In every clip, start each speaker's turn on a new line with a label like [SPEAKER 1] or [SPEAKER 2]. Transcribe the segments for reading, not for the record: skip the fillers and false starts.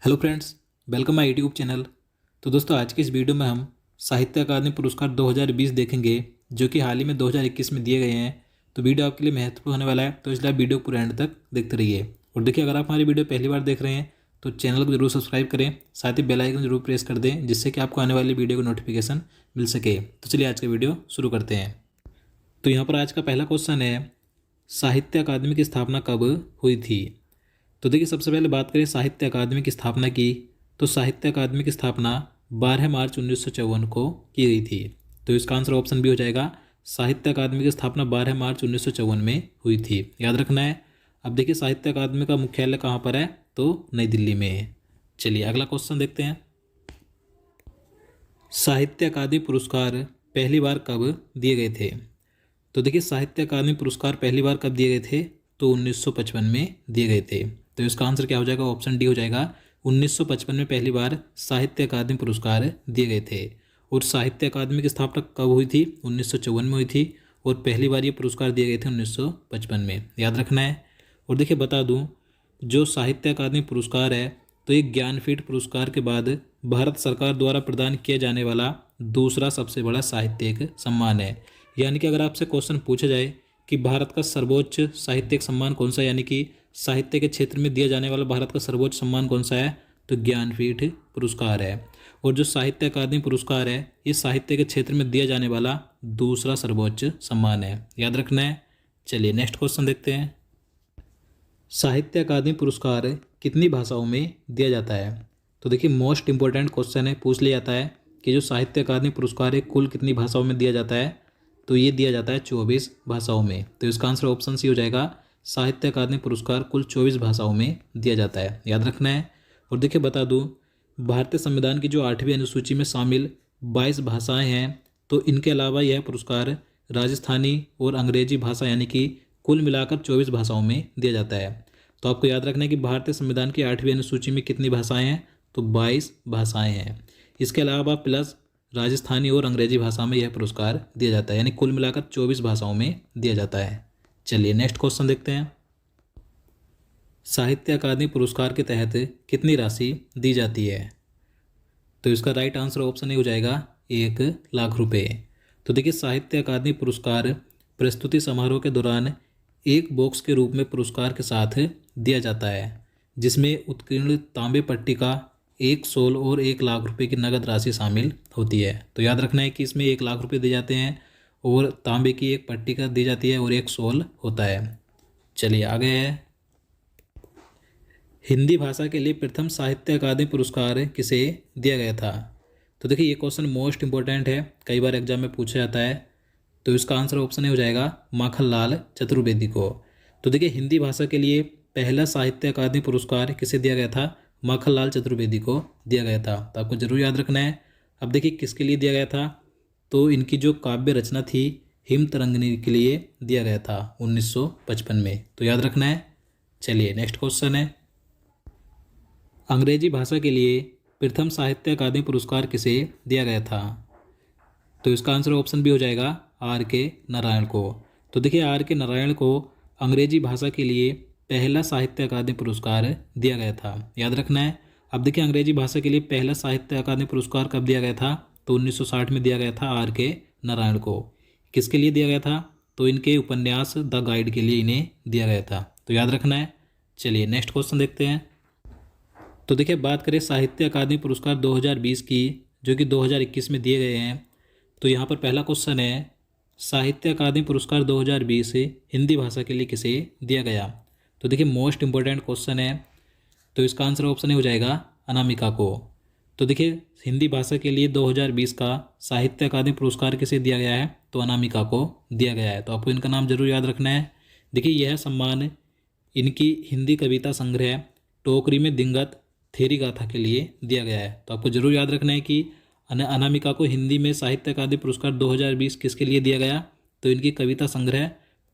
[SPEAKER 1] Hello friends, welcome my YouTube channel. तो दोस्तों, आज के इस वीडियो में हम साहित्य अकादमी पुरस्कार 2020 देखेंगे, जो कि हाल ही में 2021 में दिए गए हैं। तो वीडियो आपके लिए महत्वपूर्ण होने वाला है, तो इसलिए आप वीडियो पूरे एंड तक देखते रहिए। और देखिए, अगर आप हमारी वीडियो पहली बार देख रहे हैं तो चैनल को जरूर सब्सक्राइब करें, साथ ही बेल आइकन जरूर प्रेस कर दें, जिससे कि आपको आने वाली वीडियो का नोटिफिकेशन मिल सके। तो चलिए आज का वीडियो शुरू करते हैं। तो यहाँ पर आज का पहला क्वेश्चन है, साहित्य अकादमी की स्थापना कब हुई थी। तो देखिए, सबसे पहले बात करें साहित्य अकादमी की स्थापना की, तो साहित्य अकादमी की स्थापना 12 मार्च 1954 को की गई थी। तो इसका आंसर ऑप्शन बी हो जाएगा। साहित्य अकादमी की स्थापना 12 मार्च 1954 में हुई थी, याद रखना है। अब देखिए, साहित्य अकादमी का मुख्यालय कहाँ पर है, तो नई दिल्ली में है। चलिए अगला क्वेश्चन देखते हैं। साहित्य अकादमी पुरस्कार पहली बार कब दिए गए थे। तो देखिए, साहित्य अकादमी पुरस्कार पहली बार कब दिए गए थे, तो 1955 में दिए गए थे। तो इसका आंसर क्या हो जाएगा, ऑप्शन डी हो जाएगा। 1955 में पहली बार साहित्य अकादमी पुरस्कार दिए गए थे। और साहित्य अकादमी की स्थापना कब हुई थी, 1954 में हुई थी। और पहली बार ये पुरस्कार दिए गए थे 1955 में, याद रखना है। और देखिए, बता दूं, जो साहित्य अकादमी पुरस्कार है, तो एक ज्ञानपीठ पुरस्कार के बाद भारत सरकार द्वारा प्रदान किया जाने वाला दूसरा सबसे बड़ा साहित्यिक सम्मान है। यानी कि अगर आपसे क्वेश्चन पूछा जाए कि भारत का सर्वोच्च साहित्यिक सम्मान कौन सा है, यानी कि साहित्य के क्षेत्र में दिया जाने वाला भारत का सर्वोच्च सम्मान कौन सा है, तो ज्ञानपीठ पुरस्कार है। और जो साहित्य अकादमी पुरस्कार है, ये साहित्य के क्षेत्र में दिया जाने वाला दूसरा सर्वोच्च सम्मान है, याद रखना है। चलिए नेक्स्ट क्वेश्चन देखते हैं। साहित्य अकादमी पुरस्कार कितनी भाषाओं में दिया जाता है। तो देखिए, मोस्ट इंपॉर्टेंट क्वेश्चन है, पूछ लिया जाता है कि जो साहित्य अकादमी पुरस्कार है कुल कितनी भाषाओं में दिया जाता है। तो ये दिया जाता है 24 भाषाओं में। तो इसका आंसर ऑप्शन सी हो जाएगा। साहित्य अकादमी पुरस्कार कुल 24 भाषाओं में दिया जाता है, याद रखना है। और देखिए, बता दूं, भारतीय संविधान की जो 8वीं अनुसूची में शामिल 22 भाषाएं हैं, तो इनके अलावा यह पुरस्कार राजस्थानी और अंग्रेजी भाषा, यानी कि कुल मिलाकर 24 भाषाओं में दिया जाता है। तो आपको याद रखना है कि भारतीय संविधान की 8वीं अनुसूची में कितनी भाषाएं हैं, तो 22 भाषाएं हैं। इसके अलावा प्लस राजस्थानी और अंग्रेजी भाषा में यह पुरस्कार दिया जाता है, यानी कुल मिलाकर 24 भाषाओं में दिया जाता है। चलिए नेक्स्ट क्वेश्चन देखते हैं। साहित्य अकादमी पुरस्कार के तहत कितनी राशि दी जाती है। तो इसका राइट आंसर ऑप्शन ए हो जाएगा, 1,00,000 रुपये। तो देखिए, साहित्य अकादमी पुरस्कार प्रस्तुति समारोह के दौरान एक बॉक्स के रूप में पुरस्कार के साथ दिया जाता है, जिसमें उत्कीर्ण तांबे पट्टी का 1 शॉल और 1,00,000 रुपये की नगद राशि शामिल होती है। तो याद रखना है कि इसमें 1,00,000 रुपये दिए जाते हैं और तांबे की एक पट्टी का दी जाती है और 1 शॉल होता है। चलिए आगे है, हिंदी भाषा के लिए प्रथम साहित्य अकादमी पुरस्कार किसे दिया गया था। तो देखिए, ये क्वेश्चन मोस्ट इंपॉर्टेंट है, कई बार एग्जाम में पूछा जाता है। तो इसका आंसर ऑप्शन ए हो जाएगा, माखनलाल चतुर्वेदी को। तो देखिए, हिंदी भाषा के लिए पहला साहित्य अकादमी पुरस्कार किसे दिया गया था, माखनलाल चतुर्वेदी को दिया गया था। तो आपको जरूर याद रखना है। अब देखिए, किसके लिए दिया गया था, तो इनकी जो काव्य रचना थी हिम तरंगिणी के लिए दिया गया था 1955 में। तो याद रखना है। चलिए नेक्स्ट क्वेश्चन है, अंग्रेजी भाषा के लिए प्रथम साहित्य अकादमी पुरस्कार किसे दिया गया था। तो इसका आंसर ऑप्शन बी हो जाएगा, R.K. नारायण को। तो देखिए, R.K. नारायण को अंग्रेजी भाषा के लिए पहला साहित्य अकादमी पुरस्कार दिया गया था, याद रखना है। अब देखिए, अंग्रेजी भाषा के लिए पहला साहित्य अकादमी पुरस्कार कब दिया गया था, तो 1960 में दिया गया था R.K. नारायण को। किसके लिए दिया गया था, तो इनके उपन्यास द गाइड के लिए इन्हें दिया गया था। तो याद रखना है। चलिए नेक्स्ट क्वेश्चन देखते हैं। तो देखिए, बात करें साहित्य अकादमी पुरस्कार 2020 की, जो कि 2021 में दिए गए हैं। तो यहाँ पर पहला क्वेश्चन है, साहित्य अकादमी पुरस्कार 2020 हिंदी भाषा के लिए किसे दिया गया। तो देखिए, मोस्ट इंपॉर्टेंट क्वेश्चन है। तो इसका आंसर ऑप्शन हो जाएगा, अनामिका को। तो देखिए, हिंदी भाषा के लिए 2020 का साहित्य अकादमी पुरस्कार किसे दिया गया है, तो अनामिका को दिया गया है। तो आपको इनका नाम जरूर याद रखना है। देखिए, यह सम्मान इनकी हिंदी कविता संग्रह टोकरी में दिंगत थेरी गाथा के लिए दिया गया है। तो आपको जरूर याद रखना है कि अनामिका को हिंदी में साहित्य अकादमी पुरस्कार 2020 किसके लिए दिया गया, तो इनकी कविता संग्रह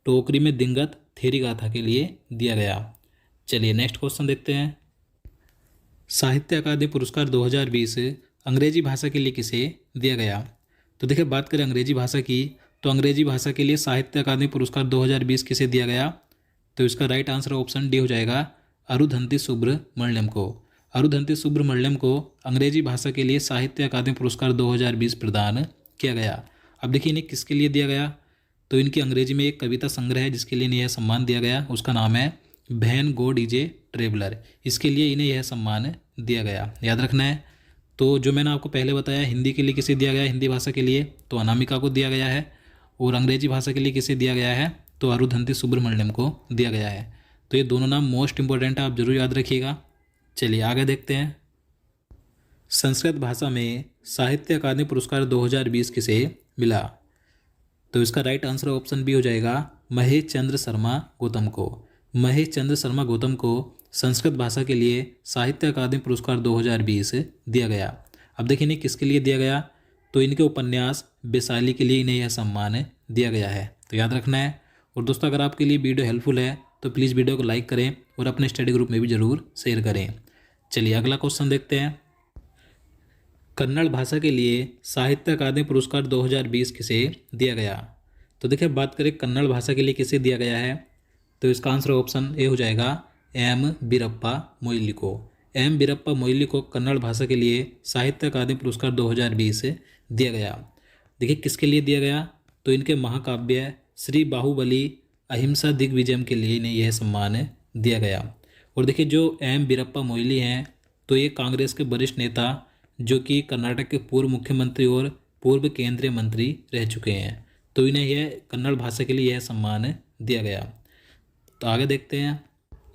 [SPEAKER 1] टोकरी में दिंगत थेरी गाथा के लिए दिया गया। चलिए नेक्स्ट क्वेश्चन देखते हैं। साहित्य अकादमी पुरस्कार 2020 अंग्रेजी भाषा के लिए किसे दिया गया। तो देखिए, बात करें अंग्रेजी भाषा की, तो अंग्रेजी भाषा के लिए साहित्य अकादमी पुरस्कार 2020 किसे दिया गया। तो इसका राइट आंसर ऑप्शन डी हो जाएगा, अरुंधति सुब्रमण्यम को। अरुंधति सुब्रमण्यम को अंग्रेजी भाषा के लिए साहित्य अकादमी पुरस्कार 2020 प्रदान किया गया। अब देखिए इन्हें किसके लिए दिया गया, तो इनकी अंग्रेजी में एक कविता संग्रह है जिसके लिए इन्हें यह सम्मान दिया गया, उसका नाम है when God is a traveller. इसके लिए इन्हें यह सम्मान दिया गया, याद रखना है। तो जो मैंने आपको पहले बताया हिंदी के लिए किसे दिया गया है, हिंदी भाषा के लिए तो अनामिका को दिया गया है, और अंग्रेजी भाषा के लिए किसे दिया गया है तो अरुंधति सुब्रमण्यम को दिया गया है। तो ये दोनों नाम मोस्ट इंपॉर्टेंट है, आप जरूर याद रखिएगा। चलिए आगे देखते हैं। संस्कृत भाषा में साहित्य अकादमी पुरस्कार 2020 किसे मिला, तो इसका राइट आंसर ऑप्शन बी हो जाएगा महेश चंद्र शर्मा गौतम को। महेश चंद्र शर्मा गौतम को संस्कृत भाषा के लिए साहित्य अकादमी पुरस्कार 2020 दिया गया। अब देखिए इन्हें किसके लिए दिया गया, तो इनके उपन्यास वैशाली के लिए इन्हें यह सम्मान दिया गया है, तो याद रखना है। और दोस्तों अगर आपके लिए वीडियो हेल्पफुल है तो प्लीज़ वीडियो को लाइक करें और अपने स्टडी ग्रुप में भी ज़रूर शेयर करें। चलिए अगला क्वेश्चन देखते हैं। कन्नड़ भाषा के लिए साहित्य अकादमी पुरस्कार 2020 किसे दिया गया, तो देखिए बात करें कन्नड़ भाषा के लिए किसे दिया गया है, तो इसका आंसर ऑप्शन ए हो जाएगा एम वीरप्पा मोइली को। एम वीरप्पा मोइली को कन्नड़ भाषा के लिए साहित्य अकादमी पुरस्कार 2020 दिया गया। देखिए किसके लिए दिया गया, तो इनके महाकाव्य श्री बाहुबली अहिंसा दिग्विजयम के लिए इन्हें यह सम्मान दिया गया। और देखिए जो एम वीरप्पा मोइली हैं तो ये कांग्रेस के वरिष्ठ नेता जो कि कर्नाटक के पूर्व मुख्यमंत्री और पूर्व केंद्रीय मंत्री रह चुके हैं, तो इन्हें यह कन्नड़ भाषा के लिए यह सम्मान दिया गया। तो आगे देखते हैं।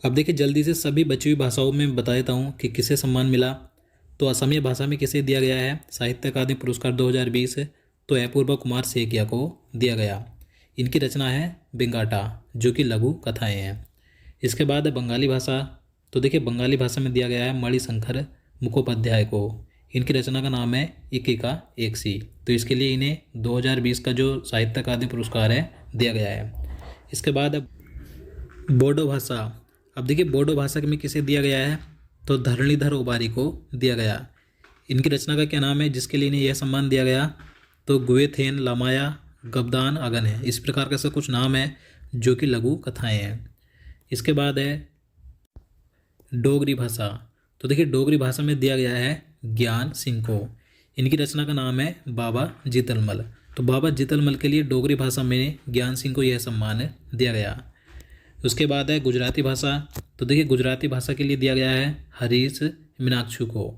[SPEAKER 1] अब देखिए जल्दी से सभी बची हुई भाषाओं में बता देता हूँ कि किसे सम्मान मिला। तो असमिया भाषा में किसे दिया गया है साहित्य अकादमी पुरस्कार 2020, तो अपूर्वा कुमार सेकिया को दिया गया। इनकी रचना है बेंगाटा जो कि लघु कथाएँ हैं। इसके बाद है बंगाली भाषा, तो देखिए बंगाली भाषा में दिया गया है मणिशंकर मुखोपाध्याय को। इनकी रचना का नाम है इक्की का एक सी, तो इसके लिए इन्हें 2020 का जो साहित्य अकादमी पुरस्कार है दिया गया है। इसके बाद है बोडो भाषा। अब देखिए बोडो भाषा में किसे दिया गया है, तो धरणीधर ओबारी को दिया गया। इनकी रचना का क्या नाम है जिसके लिए इन्हें यह सम्मान दिया गया, तो गुएथेन लामाया गबदान अगन है। इस प्रकार का सब कुछ नाम है जो कि लघु कथाएं हैं। इसके बाद है डोगरी भाषा, तो देखिए डोगरी भाषा में दिया गया है ज्ञान सिंह को। इनकी रचना का नाम है बाबा जीतलमल, तो बाबा जीतलमल के लिए डोगरी भाषा में ज्ञान सिंह को यह सम्मान दिया गया। उसके बाद है गुजराती भाषा, तो देखिए गुजराती भाषा के लिए दिया गया है हरीश मीनाक्षी को।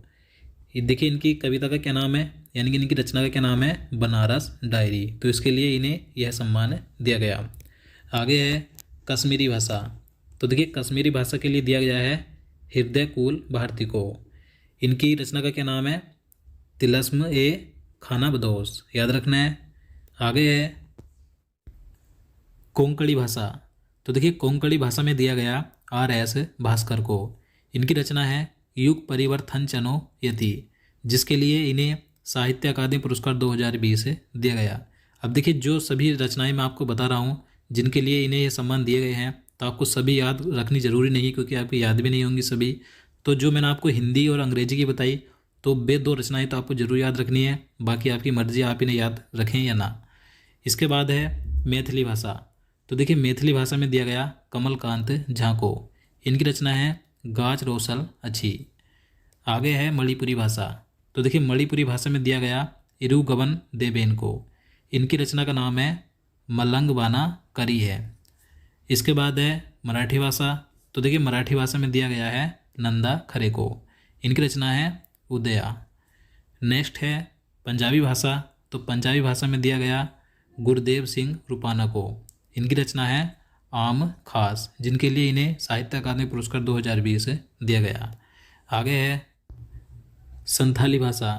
[SPEAKER 1] ये देखिए इनकी कविता का क्या नाम है, यानी कि इनकी रचना का क्या नाम है बनारस डायरी, तो इसके लिए इन्हें यह सम्मान दिया गया। आगे है कश्मीरी भाषा, तो देखिए कश्मीरी भाषा के लिए दिया गया है हृदय कुल भारती को। इनकी रचना का क्या नाम है तिलस्म ए खाना बदोश, याद रखना है। आगे है कोंकणी भाषा, तो देखिए कोंकणी भाषा में दिया गया आर.एस. भास्कर को। इनकी रचना है युग परिवर्तन चनो यति, जिसके लिए इन्हें साहित्य अकादमी पुरस्कार 2020 दिया गया। अब देखिए जो सभी रचनाएं मैं आपको बता रहा हूँ जिनके लिए इन्हें ये सम्मान दिए गए हैं, तो आपको सभी याद रखनी ज़रूरी नहीं क्योंकि आपको याद भी नहीं होंगी सभी। तो जो मैंने आपको हिंदी और अंग्रेजी की बताई तो वे दो रचनाएं तो आपको जरूर याद रखनी है, बाकी आपकी मर्जी आप इन्हें याद रखें या ना। इसके बाद है मैथिली भाषा, तो देखिए मैथिली भाषा में दिया गया कमलकांत झा को। इनकी रचना है गाज रोसल अच्छी। आगे है मणिपुरी भाषा, तो देखिए मणिपुरी भाषा में दिया गया इरुगवन देवेन को। इनकी रचना का नाम है मलंगवाना करी है। इसके बाद है मराठी भाषा, तो देखिए मराठी भाषा में दिया गया है नंदा खरे को। इनकी रचना है उदया। नेक्स्ट है पंजाबी भाषा, तो पंजाबी भाषा में दिया गया गुरदेव सिंह रूपाना को। इनकी रचना है आम खास, जिनके लिए इन्हें साहित्य अकादमी पुरस्कार 2020 दिया गया। आगे है संथाली भाषा।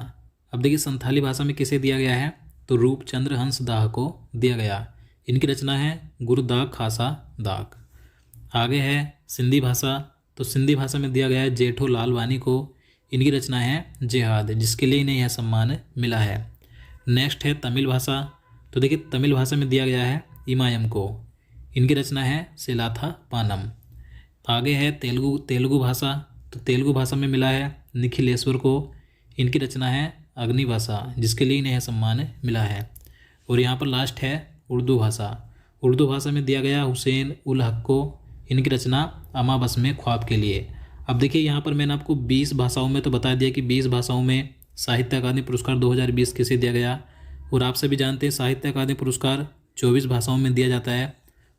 [SPEAKER 1] अब देखिए संथाली भाषा में किसे दिया गया है, तो रूपचंद्र हंस दाह को दिया गया। इनकी रचना है गुरदाग खासा दाग। आगे है सिंधी भाषा, तो सिंधी भाषा में दिया गया है जेठो लालवानी को। इनकी रचना है जिहाद, जिसके लिए इन्हें यह सम्मान मिला है। नेक्स्ट है तमिल भाषा, तो देखिए तमिल भाषा में दिया गया है इमायम को। इनकी रचना है सिलाथा पानम। आगे है तेलुगु भाषा, तो तेलुगु भाषा में मिला है निखिलेश्वर को। इनकी रचना है अग्नि भाषा, जिसके लिए इन्हें सम्मान मिला है। और यहाँ पर लास्ट है उर्दू भाषा। उर्दू भाषा में दिया गया हुसैन उल हक को। इनकी रचना अमाबस में ख्वाब के लिए। अब देखिए यहाँ पर मैंने आपको 20 भाषाओं में तो बता दिया कि 20 भाषाओं में साहित्य अकादमी पुरस्कार 2020 किसे दिया गया, और आप सभी जानते हैं साहित्य अकादमी पुरस्कार 24 भाषाओं में दिया जाता है।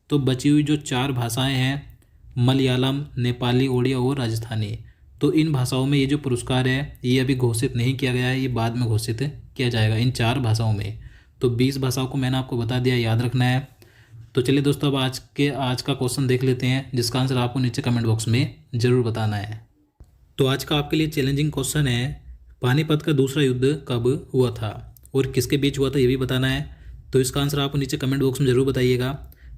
[SPEAKER 1] तो बची हुई जो 4 भाषाएं हैं, मलयालम, नेपाली, ओडिया और राजस्थानी, तो इन भाषाओं में ये जो पुरस्कार है ये अभी घोषित नहीं किया गया है, ये बाद में घोषित किया जाएगा इन 4 भाषाओं में। तो 20 भाषाओं को मैंने आपको बता दिया, याद रखना है। तो चलिए दोस्तों, अब आज का क्वेश्चन देख लेते हैं, जिसका आंसर आपको नीचे कमेंट बॉक्स में ज़रूर बताना है। तो आज का आपके लिए चैलेंजिंग क्वेश्चन है, पानीपत का दूसरा युद्ध कब हुआ था और किसके बीच हुआ था, ये भी बताना है। तो इसका आंसर आप नीचे कमेंट बॉक्स में ज़रूर बताइएगा।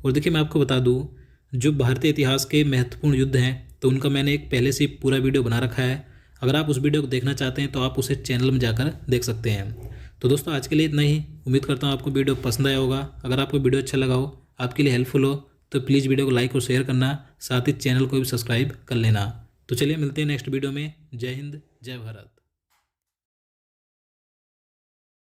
[SPEAKER 1] और देखिए मैं आपको बता दूं, जो भारतीय इतिहास के महत्वपूर्ण युद्ध हैं तो उनका मैंने एक पहले से पूरा वीडियो बना रखा है। अगर आप उस वीडियो को देखना चाहते हैं तो आप उसे चैनल में जाकर देख सकते हैं। तो दोस्तों आज के लिए इतना ही। उम्मीद करता हूँ आपको वीडियो पसंद आया होगा। अगर आपको वीडियो अच्छा लगा हो, आपके लिए हेल्पफुल हो, तो प्लीज़ वीडियो को लाइक और शेयर करना, साथ ही चैनल को भी सब्सक्राइब कर लेना। तो चलिए मिलते हैं नेक्स्ट वीडियो में। जय हिंद, जय भारत।